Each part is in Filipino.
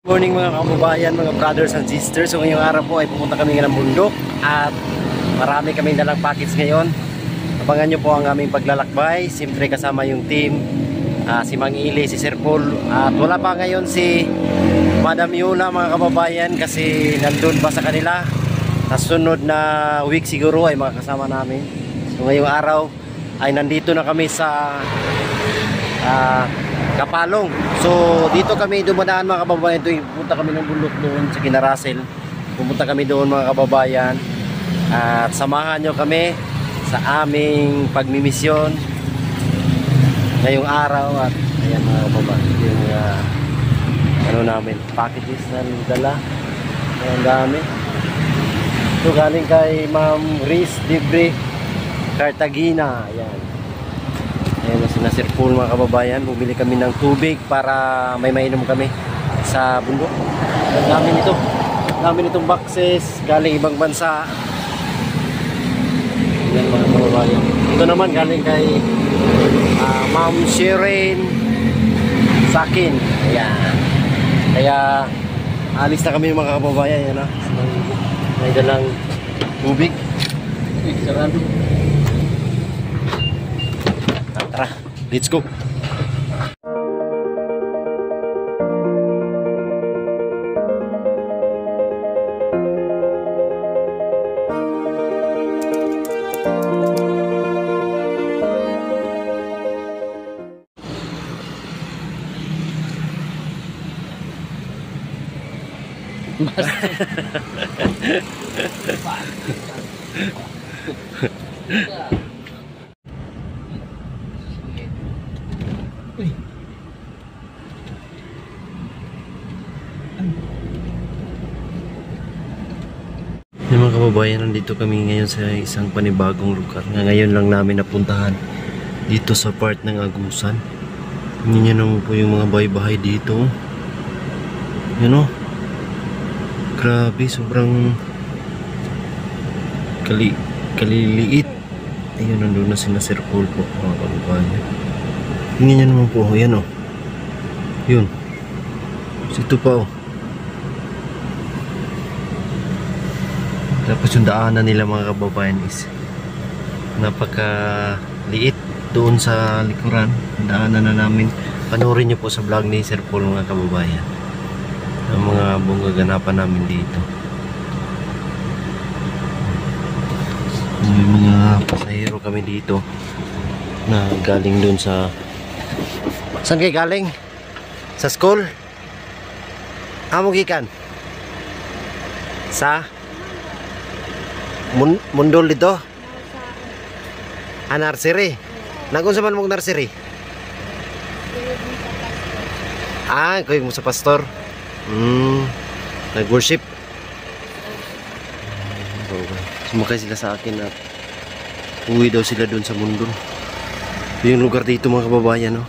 Morning mga kababayan, mga brothers and sisters. So ngayong araw po ay pupunta kami ng bundok at marami kaming dalang package ngayon. Abangan nyo po ang aming paglalakbay. Siyempre kasama yung team, si Mang Ili, si Sir Paul. At wala pa ngayon si Madam Yuna mga kababayan kasi nandun pa sa kanila. Sa sunod na week siguro ay makakasama namin. So ngayong araw ay nandito na kami sa Kapalong. So dito kami dumadaan mga kababayan. Pupunta kami ng bundok doon sa Kinarasel. Pupunta kami doon mga kababayan. At samahan nyo kami sa aming pagmimisyon ngayong araw. At ayan mga kababayan, yung ano namin, packages na dala. Ang dami. Ito galing kay Ma'am Riz Libre Cartagena. Ayan. Ayan na sina Sir Paul mga kababayan. Bumili kami ng tubig para may mainom kami sa bundok. Ang dami nito. Ang dami nitong boxes galing ibang bansa. Ayan mga kababayan. Ito naman galing kay Ma'am Shireen Sakin. Ayan. Kaya alis na kami mga kababayan. Ayan na. May dalang tubig. Sarado. Tara, let's go. Yung mga kababayan, nandito kami ngayon sa isang panibagong lugar na ngayon lang namin napuntahan dito sa part ng Agusan. Tingnan nyo naman po yung mga bahay-bahay dito. Yun o, grabe, sobrang kaliliit. Ayun, nandun na sila Sir Paul po mga kababayan. Tingnan nyo naman po, yan o, yun, ito pa o. Tapos yung daanan nila mga kababayan is napakaliit doon sa likuran. Daanan na namin. Panoorin nyo po sa vlog ni Sir Paul mga kababayan ang mga bunga-ganapan namin dito. May mga pasahero kami dito na galing doon sa... Saan kayo galing? Sa school? Gikan? Sa... Mundol dito? Nursery? Nagun sa man mong nursery? Kayo mo sa pastor? Nag-worship? Sumakay sila sa akin at uwi daw sila doon sa Mundol. Yung lugar dito mga kababayan, no?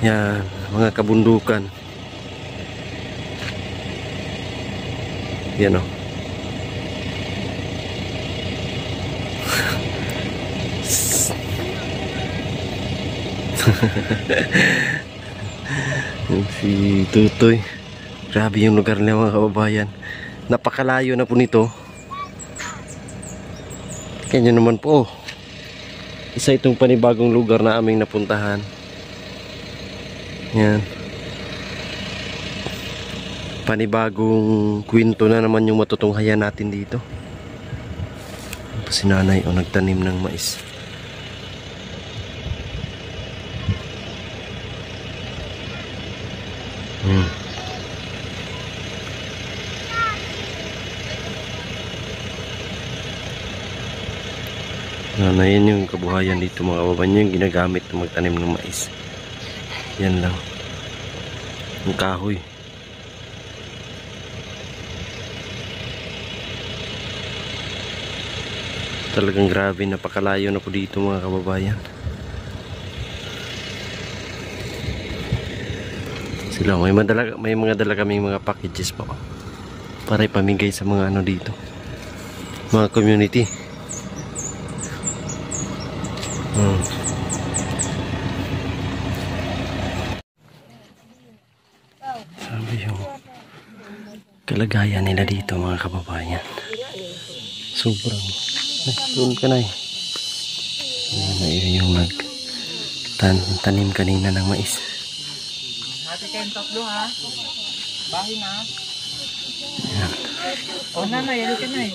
Yan, mga kabundukan. Yan, no? Si Tutoy, grabe yung lugar nila mga kababayan. Napakalayo na po nito. Kanya naman po, isa itong panibagong lugar na aming napuntahan. Yan, panibagong kwento na naman yung matutunghayan natin dito. Si nanay nagtanim ng mais. Na yan yung kabuhayan dito mga kababayan, yung ginagamit na magtanim ng mais. Yan lang, yung kahoy. Talagang grabe, napakalayo na po dito mga kababayan. Sila may mga dala kaming mga packages po para ipamigay sa mga ano dito, mga community. Grabe yung kalagayan nila dito mga kababayan. Sobrang doon ka na eh. Ayan, yung tanim kanina ng mais. Ate kayong tatlo ha. Bahay na. Ayan. O nanay, ano ka na eh.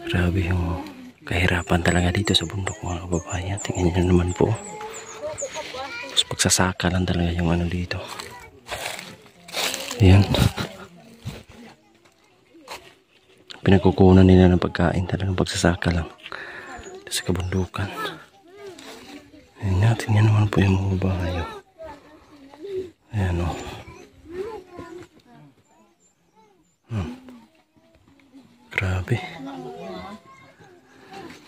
Grabe yung kahirapan talaga dito sa bundok mga kababayan. Tingnan nyo naman po. Tapos pagsasaka lang talaga yung ano dito. Ayan. Pinagkukunan nila ng pagkain, talagang pagsasaka lang sa kabundukan. Ayan natin, yan naman po yung mga bahay. Ayan o. Grabe.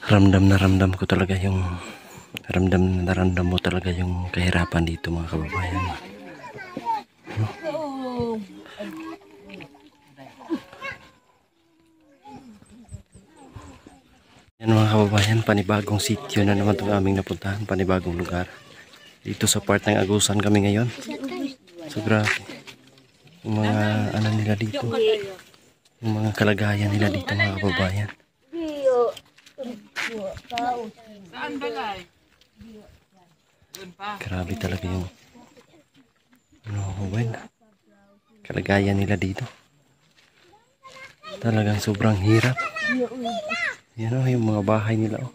Ramdam ko talaga yung ramdam mo talaga yung kahirapan dito mga kababayan. Yan mga kababayan, panibagong sitio na naman itong aming napuntahan, panibagong lugar. Dito sa part ng Agusan kami ngayon. So grabe. Yung mga ano nila dito. Yung mga kalagayan nila dito mga kababayan. Saan balay? Doon pa. Grabe talaga yung kalagayan nila dito. Talagang sobrang hirap. Yan o, yung mga bahay nila o.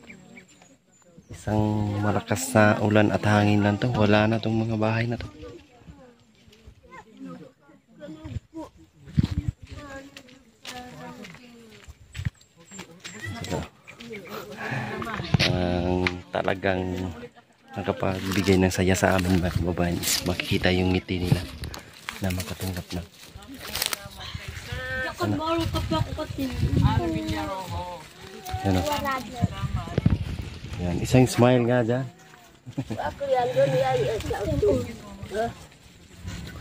Isang malakas na ulan at hangin lang to. Wala na tong mga bahay na to. Talagang nakapagbigay ng saya sa amin mga kababayan is makikita yung ngiti nila na makatanggap na. Yan o. Yan, isang smile nga dyan.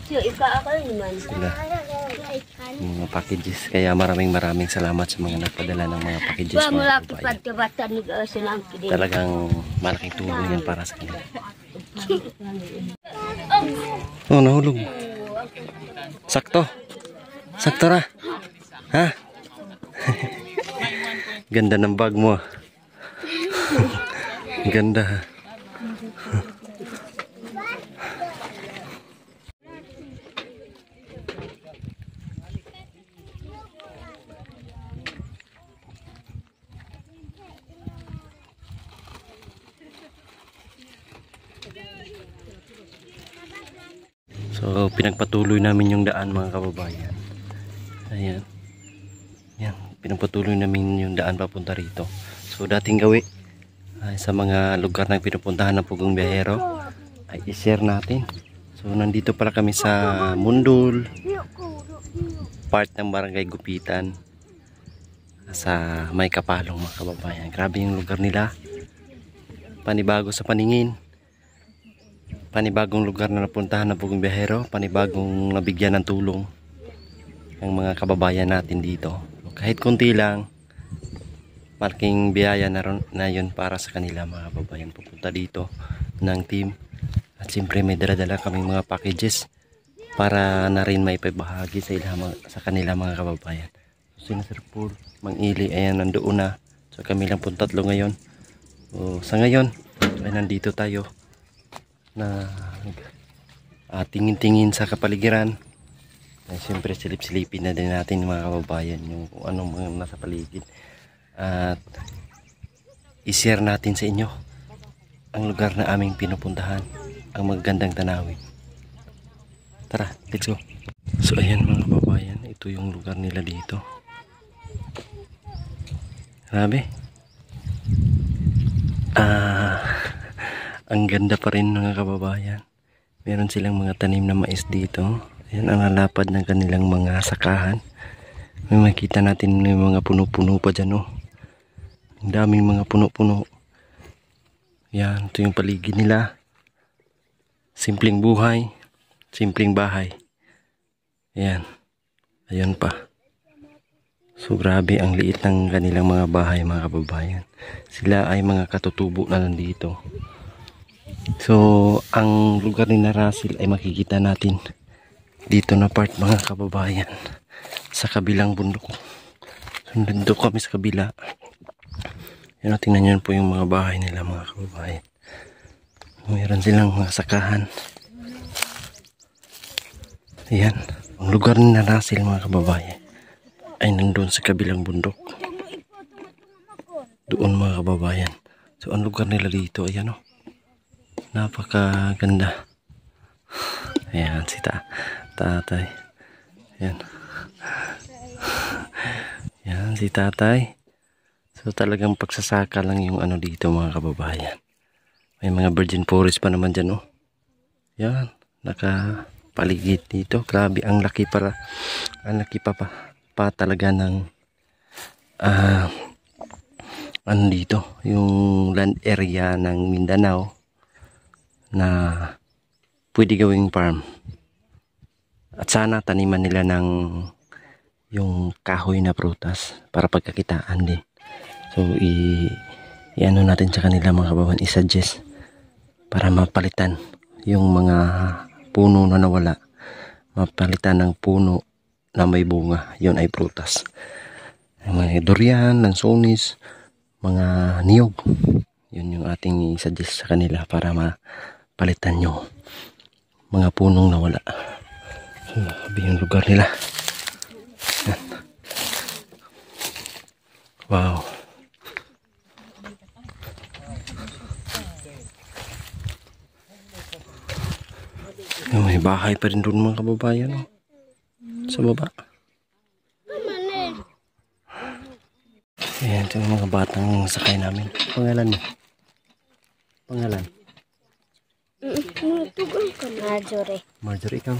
Sila mga packages, kaya maraming salamat sa mga nagpadala ng mga packages mga kababayan. Talagang malaking tulong yan para sa kanila. Oh, nahulog. Sakto ra ha. Ganda ng bag mo. Ganda ha. So pinagpatuloy namin yung daan mga kababayan. Ayan. Yan, pinagpatuloy namin yung daan papunta rito. So dating gawi ay sa mga lugar na pinupuntahan ng Pugong Biyahero ay i-share natin. So nandito pala kami sa Mundul, part ng Barangay Gupitan, sa May Kapalong mga kababayan. Grabe yung lugar nila. Panibago sa paningin. Panibagong lugar na napuntahan ng Pugong Biyahero, panibagong nabigyan ng tulong ang mga kababayan natin dito. Kahit kunti lang, malaking biyaya na yun para sa kanila mga kababayan. Pupunta dito ng team at siyempre may dala-dala kaming mga packages para na rin may paibahagi sa kanila mga kababayan. So, sina Sir Paul, Mang Ili, ayan nandoon na. So kami lang po tatlo ngayon. So, sa ngayon ay nandito tayo na tingin-tingin sa kapaligiran. Ay, siyempre silip-silipin na din natin mga kababayan yung kung anong mga nasa paligid at i-share natin sa inyo ang lugar na aming pinupuntahan, ang magandang tanawin. Tara, let's go. So ayan mga kababayan, ito yung lugar nila dito. Grabe. Ang ganda pa rin mga kababayan. Meron silang mga tanim na mais dito. Ayan ang lalapad ng kanilang mga sakahan. May makita natin may mga puno-puno pa dyan oh. Ang daming mga puno-puno. Yan, ito yung paligid nila. Simpleng buhay, simpleng bahay. Ayan. Ayun pa. So grabe ang liit ng kanilang mga bahay mga kababayan. Sila ay mga katutubo na lang dito. So, ang lugar ni Russell ay makikita natin dito na part mga kababayan sa kabilang bundok. So, nandito kami sa kabila. Yan, tingnan nyo po yung mga bahay nila mga kababayan. Mayroon silang mga sakahan. Ayan, ang lugar ni Russell mga kababayan ay nandun sa kabilang bundok. Doon mga kababayan. So, ang lugar nila dito, ayan o. Napakaganda. Ayan, si tatay. Ayan. Ayan, si tatay. So, talagang pagsasaka lang yung ano dito mga kababayan. May mga virgin forest pa naman dyan, oh. Ayan, nakapaligid dito. Grabe, ang laki para. Ang laki pa talaga ng ano dito, yung land area ng Mindanao na pwede gawing farm. At sana taniman nila ng yung kahoy na prutas para pagkakitaan din. So i-ano natin sa kanila mga kababayan, i-suggest para mapalitan yung mga puno na nawala, mapalitan ng puno na may bunga, yun ay prutas. Mga durian, lansones, mga niyog, yun yung ating i-suggest sa kanila para mapalitan yung mga punong nawala. So, yung lugar nila. Yan. Wow. May bahay pa rin doon mga kababayan, oh. Sa baba. Ayan, ito yung mga batang sakay namin. Pangalan mo? Pangalan? Marjorie. Marjorie, ikaw?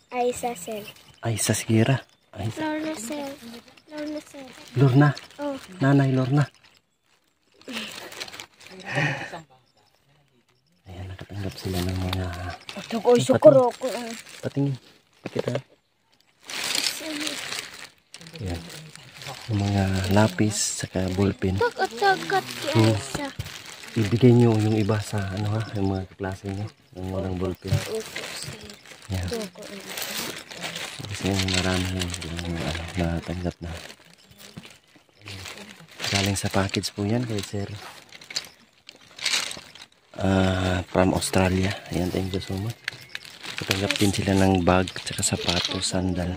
Aisa Sel. Aisa Sira. Aisa. Lorna Sel. Lorna Sel. Lorna. Oh. Nanay Lorna. Ayan, nakatanggap sila ng mga... Ito ko sukuro ko. Patingin. Pakita. Ayan. Yung mga lapis, saka ballpen. Tagat kay Aisa. Ibigay nyo yung iba sa ano ha, yung mga klase nyo. Yung walang ballpen. Ayan. Kasi marami yung natanggap na. Galing sa package po yan kay Sir. From Australia. Ayan, thank you so much. Natanggap din sila ng bag, tsaka sapatos, sandal.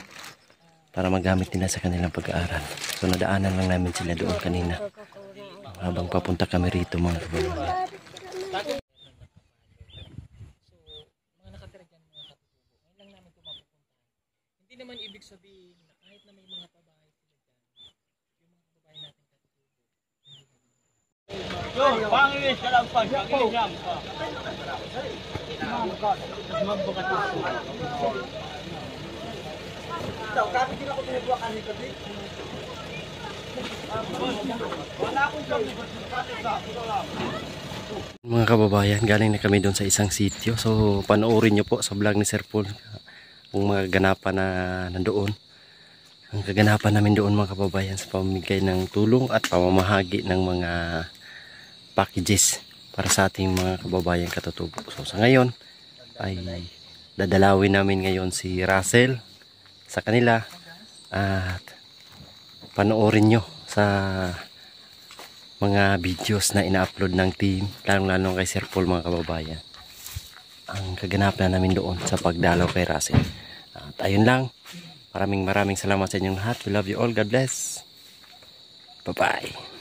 Para magamit nila sa kanilang pag-aaral. So nadaanan lang namin sila doon kanina. Habang papunta kami rito mga kababayan. Mga nakatira dyan mga katutubo, ngayon lang namin ito mapupuntahan. Hindi naman ibig sabihin na kahit na may mga pabahay sila dyan, yung mga kababayan natin katutubo. Mga kababayan, galing na kami doon sa isang sitio. So panoorin nyo po sa vlog ni Sir Paul kung mga ganapan na nandoon. Ang kaganapan namin doon mga kababayan sa pamimigay ng tulong at pamamahagi ng mga packages para sa ating mga kababayan katutubo. So sa ngayon ay dadalawin namin ngayon si Russell sa kanila at panoorin nyo sa mga videos na ina-upload ng team, lalong-lalong kay Sir Paul mga kababayan, ang kaganapan namin doon sa pagdalaw kay Russell. At ayun lang, maraming salamat sa inyong lahat. We love you all. God bless. Bye bye.